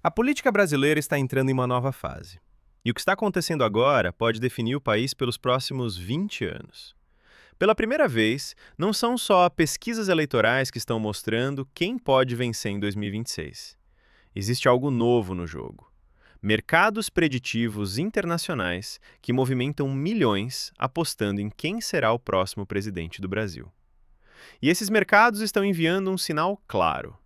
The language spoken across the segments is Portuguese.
A política brasileira está entrando em uma nova fase. E o que está acontecendo agora pode definir o país pelos próximos 20 anos. Pela primeira vez, não são só pesquisas eleitorais que estão mostrando quem pode vencer em 2026. Existe algo novo no jogo. Mercados preditivos internacionais que movimentam milhões apostando em quem será o próximo presidente do Brasil. E esses mercados estão enviando um sinal claro.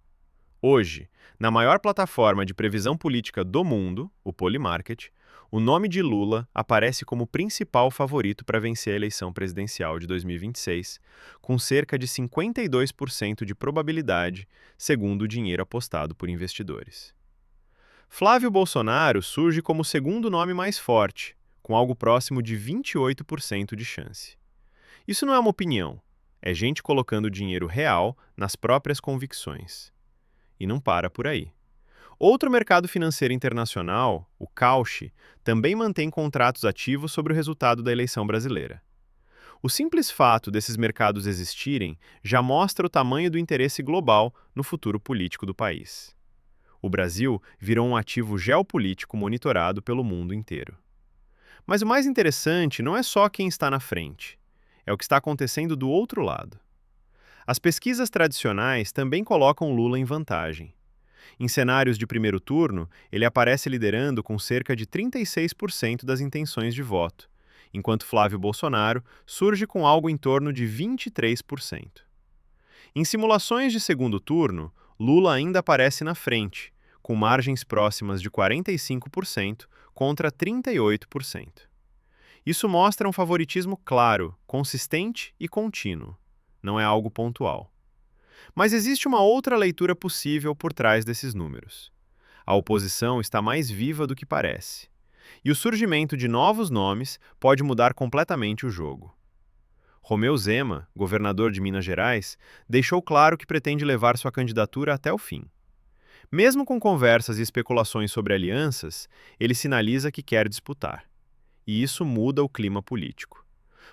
Hoje, na maior plataforma de previsão política do mundo, o Polymarket, o nome de Lula aparece como principal favorito para vencer a eleição presidencial de 2026, com cerca de 52% de probabilidade, segundo o dinheiro apostado por investidores. Flávio Bolsonaro surge como o segundo nome mais forte, com algo próximo de 28% de chance. Isso não é uma opinião, é gente colocando dinheiro real nas próprias convicções. E não para por aí. Outro mercado financeiro internacional, o Cauchy, também mantém contratos ativos sobre o resultado da eleição brasileira. O simples fato desses mercados existirem já mostra o tamanho do interesse global no futuro político do país. O Brasil virou um ativo geopolítico monitorado pelo mundo inteiro. Mas o mais interessante não é só quem está na frente, é o que está acontecendo do outro lado. As pesquisas tradicionais também colocam Lula em vantagem. Em cenários de primeiro turno, ele aparece liderando com cerca de 36% das intenções de voto, enquanto Flávio Bolsonaro surge com algo em torno de 23%. Em simulações de segundo turno, Lula ainda aparece na frente, com margens próximas de 45% contra 38%. Isso mostra um favoritismo claro, consistente e contínuo. Não é algo pontual. Mas existe uma outra leitura possível por trás desses números. A oposição está mais viva do que parece. E o surgimento de novos nomes pode mudar completamente o jogo. Romeu Zema, governador de Minas Gerais, deixou claro que pretende levar sua candidatura até o fim. Mesmo com conversas e especulações sobre alianças, ele sinaliza que quer disputar. E isso muda o clima político.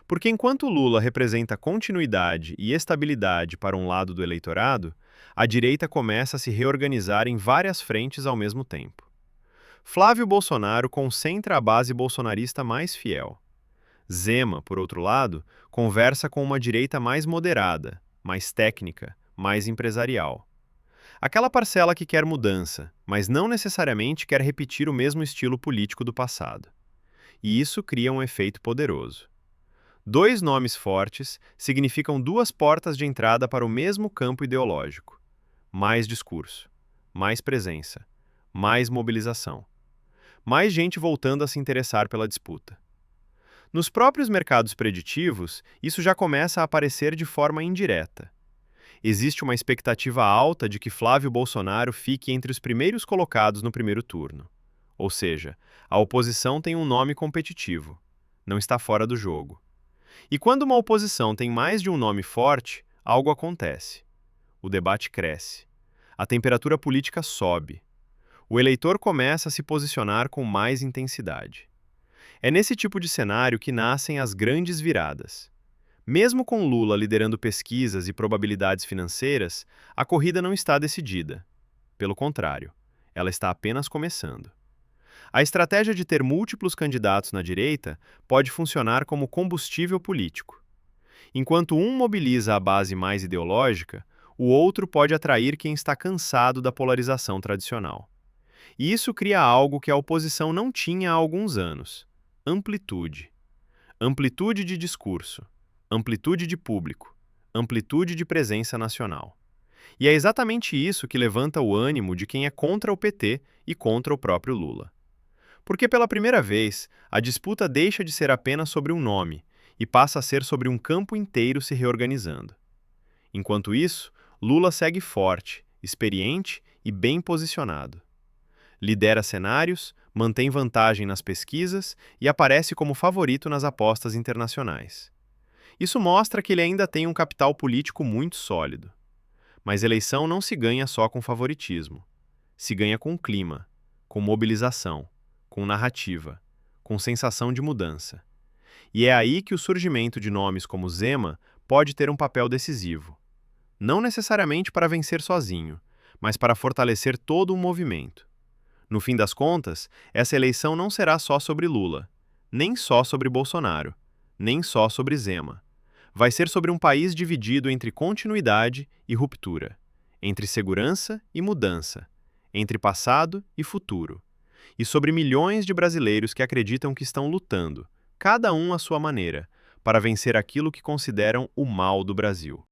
Porque enquanto Lula representa continuidade e estabilidade para um lado do eleitorado, a direita começa a se reorganizar em várias frentes ao mesmo tempo. Flávio Bolsonaro concentra a base bolsonarista mais fiel. Zema, por outro lado, conversa com uma direita mais moderada, mais técnica, mais empresarial. Aquela parcela que quer mudança, mas não necessariamente quer repetir o mesmo estilo político do passado. E isso cria um efeito poderoso. Dois nomes fortes significam duas portas de entrada para o mesmo campo ideológico. Mais discurso, mais presença, mais mobilização. Mais gente voltando a se interessar pela disputa. Nos próprios mercados preditivos, isso já começa a aparecer de forma indireta. Existe uma expectativa alta de que Flávio Bolsonaro fique entre os primeiros colocados no primeiro turno. Ou seja, a oposição tem um nome competitivo. Não está fora do jogo. E quando uma oposição tem mais de um nome forte, algo acontece. O debate cresce. A temperatura política sobe. O eleitor começa a se posicionar com mais intensidade. É nesse tipo de cenário que nascem as grandes viradas. Mesmo com Lula liderando pesquisas e probabilidades financeiras, a corrida não está decidida. Pelo contrário, ela está apenas começando. A estratégia de ter múltiplos candidatos na direita pode funcionar como combustível político. Enquanto um mobiliza a base mais ideológica, o outro pode atrair quem está cansado da polarização tradicional. E isso cria algo que a oposição não tinha há alguns anos: amplitude. Amplitude de discurso, amplitude de público, amplitude de presença nacional. E é exatamente isso que levanta o ânimo de quem é contra o PT e contra o próprio Lula. Porque pela primeira vez, a disputa deixa de ser apenas sobre um nome e passa a ser sobre um campo inteiro se reorganizando. Enquanto isso, Lula segue forte, experiente e bem posicionado. Lidera cenários, mantém vantagem nas pesquisas e aparece como favorito nas apostas internacionais. Isso mostra que ele ainda tem um capital político muito sólido. Mas eleição não se ganha só com favoritismo. Se ganha com clima, com mobilização, com narrativa, com sensação de mudança. E é aí que o surgimento de nomes como Zema pode ter um papel decisivo. Não necessariamente para vencer sozinho, mas para fortalecer todo um movimento. No fim das contas, essa eleição não será só sobre Lula, nem só sobre Bolsonaro, nem só sobre Zema. Vai ser sobre um país dividido entre continuidade e ruptura, entre segurança e mudança, entre passado e futuro, e sobre milhões de brasileiros que acreditam que estão lutando, cada um à sua maneira, para vencer aquilo que consideram o mal do Brasil.